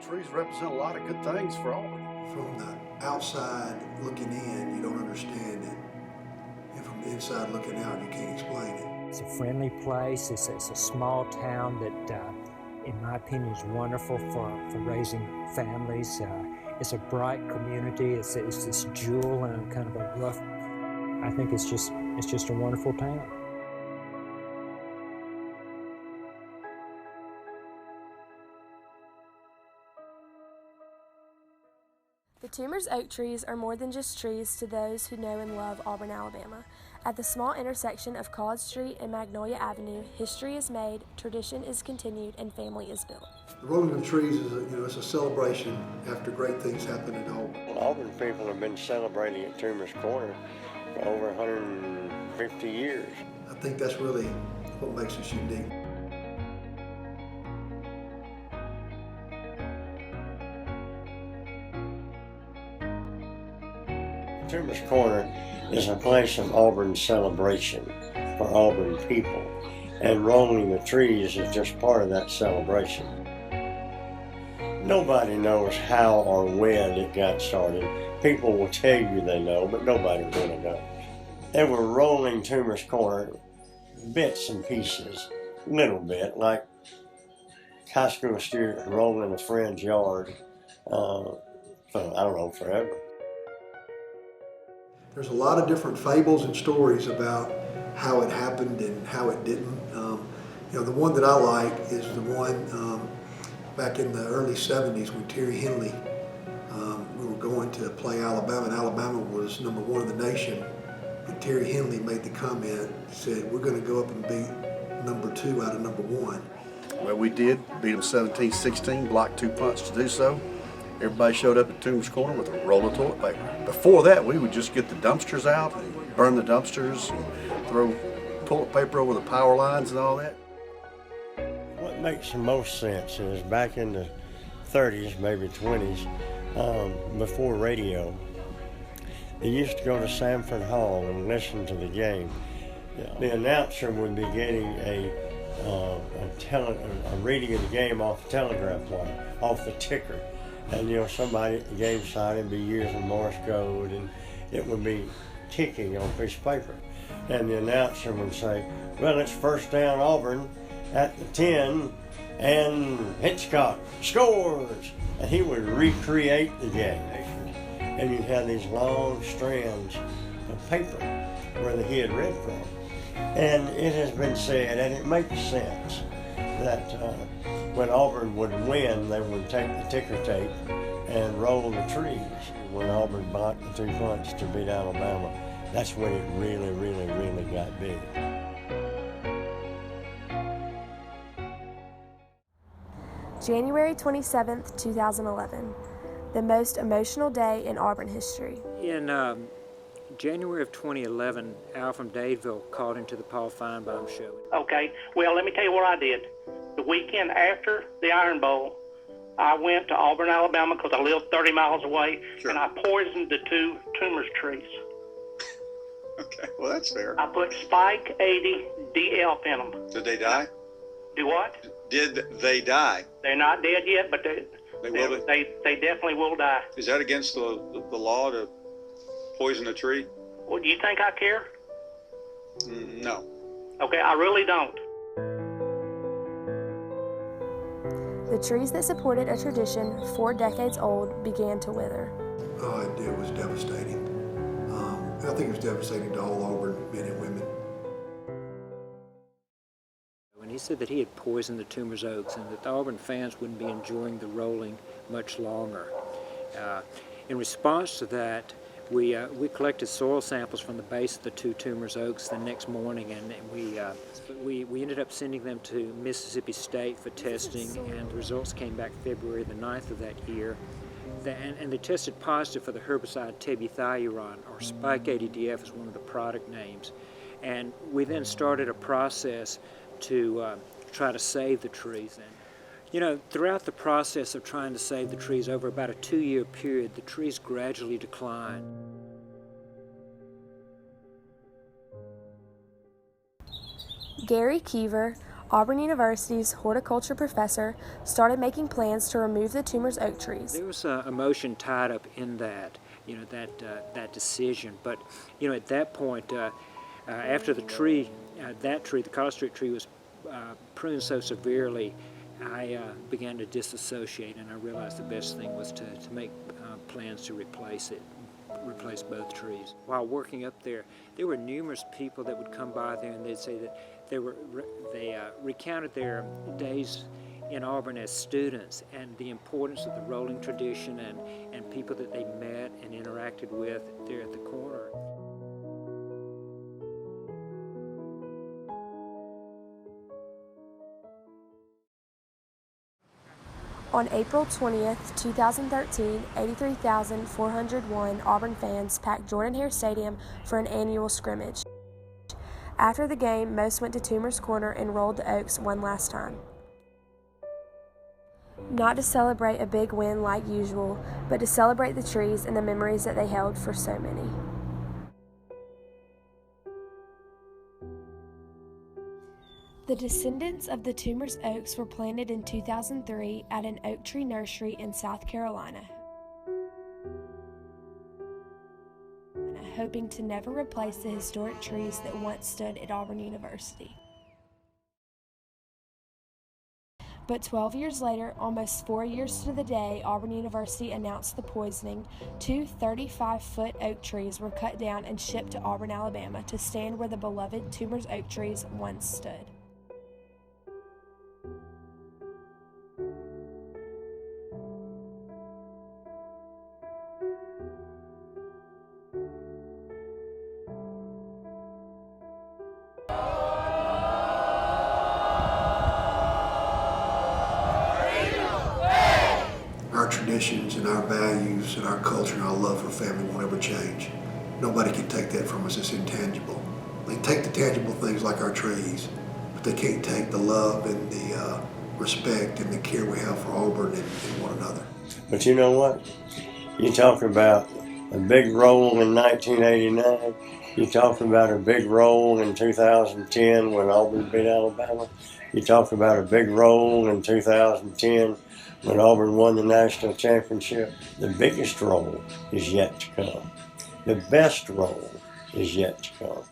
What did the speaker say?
The trees represent a lot of good things for Auburn. From the outside looking in, you don't understand it. And from the inside looking out, you can't explain it. It's a friendly place. It's a small town that, in my opinion, is wonderful for raising families. It's a bright community. It's this jewel in kind of a rough. I think it's just a wonderful town. The Toomer's oak trees are more than just trees to those who know and love Auburn, Alabama. At the small intersection of College Street and Magnolia Avenue, history is made, tradition is continued, and family is built. The rolling of trees is it's a celebration after great things happen at Auburn. Well, Auburn people have been celebrating at Toomer's Corner for over 150 years. I think that's really what makes us unique. Toomer's Corner is a place of Auburn celebration for Auburn people, and rolling the trees is just part of that celebration. Nobody knows how or when it got started. People will tell you they know, but nobody really knows. They were rolling Toomer's Corner bits and pieces, little bit, like high school students rolling a friend's yard for, I don't know, forever. There's a lot of different fables and stories about how it happened and how it didn't. The one that I like is the one back in the early 70s when Terry Henley, we were going to play Alabama, and Alabama was #1 in the nation. And Terry Henley made the comment, said, "We're going to go up and beat #2 out of #1. Well, we did beat them 17-16, blocked 2 punts to do so. Everybody showed up at Toomer's Corner with a roll of toilet paper. Before that, we would just get the dumpsters out and burn the dumpsters and throw toilet paper over the power lines and all that. What makes the most sense is back in the 30s, maybe 20s, before radio, they used to go to Sanford Hall and listen to the game. The announcer would be getting a reading of the game off the telegraph wire, off the ticker. And somebody at the game side would be using Morse code, and it would be ticking on a piece of paper. And the announcer would say, "Well, it's first down Auburn at the 10, and Hitchcock scores." And he would recreate the game. And you'd have these long strands of paper where he had read from. And it has been said, and it makes sense, that when Auburn would win, they would take the ticker tape and roll the trees. When Auburn blocked the 2 punts to beat Alabama, that's when it really, really, really got big. January 27th, 2011, the most emotional day in Auburn history. In January of 2011, Al from Dadeville called into the Paul Feinbaum show. Okay, well, let me tell you what I did. The weekend after the Iron Bowl, I went to Auburn, Alabama, because I live 30 miles away, Sure. and I poisoned the 2 Toomer's trees. Okay, well, that's fair. I put Spike 80 DF in them. Did they die? Do what? Did they die? They're not dead yet, but They will. they definitely will die. Is that against the law to poison a tree? Well, do you think I care? No. Okay, I really don't. The trees that supported a tradition 4 decades old began to wither. Oh, it was devastating. I think it was devastating to all Auburn men and women. And he said that he had poisoned the Toomer's oaks and that the Auburn fans wouldn't be enjoying the rolling much longer. In response to that, we collected soil samples from the base of the 2 Toomer's oaks the next morning, and we ended up sending them to Mississippi State for testing, and the results came back February the 9th of that year. And they tested positive for the herbicide tebuthyron, or Spike 80DF is one of the product names. And we then started a process to try to save the trees. And, throughout the process of trying to save the trees over about a 2-year period, the trees gradually declined. Gary Keever, Auburn University's horticulture professor started making plans to remove the Toomer's oak trees. There was emotion tied up in that, that decision. But, at that point, after the tree, the College Street tree was pruned so severely, I began to disassociate, and I realized the best thing was to make plans to replace both trees. While working up there were numerous people that would come by there, and they'd say that they recounted their days in Auburn as students and the importance of the rolling tradition and people that they met and interacted with there at the corner. On April 20th, 2013, 83,401 Auburn fans packed Jordan-Hare Stadium for an annual scrimmage. After the game, most went to Toomer's Corner and rolled the Oaks one last time. Not to celebrate a big win like usual, but to celebrate the trees and the memories that they held for so many. The descendants of the Toomer's Oaks were planted in 2003 at an oak tree nursery in South Carolina, hoping to never replace the historic trees that once stood at Auburn University. But 12 years later, almost 4 years to the day, Auburn University announced the poisoning. 2 35-foot oak trees were cut down and shipped to Auburn, Alabama to stand where the beloved Toomer's oak trees once stood. Our traditions and our values and our culture and our love for family won't ever change. Nobody can take that from us. It's intangible. They take the tangible things like our trees, but they can't take the love and the respect and the care we have for Auburn and one another. But you know what? You talk about a big role in 1989. You talk about a big role in 2010 when Auburn beat Alabama. You talk about a big role in 2010 when Auburn won the national championship. The biggest role is yet to come. The best role is yet to come.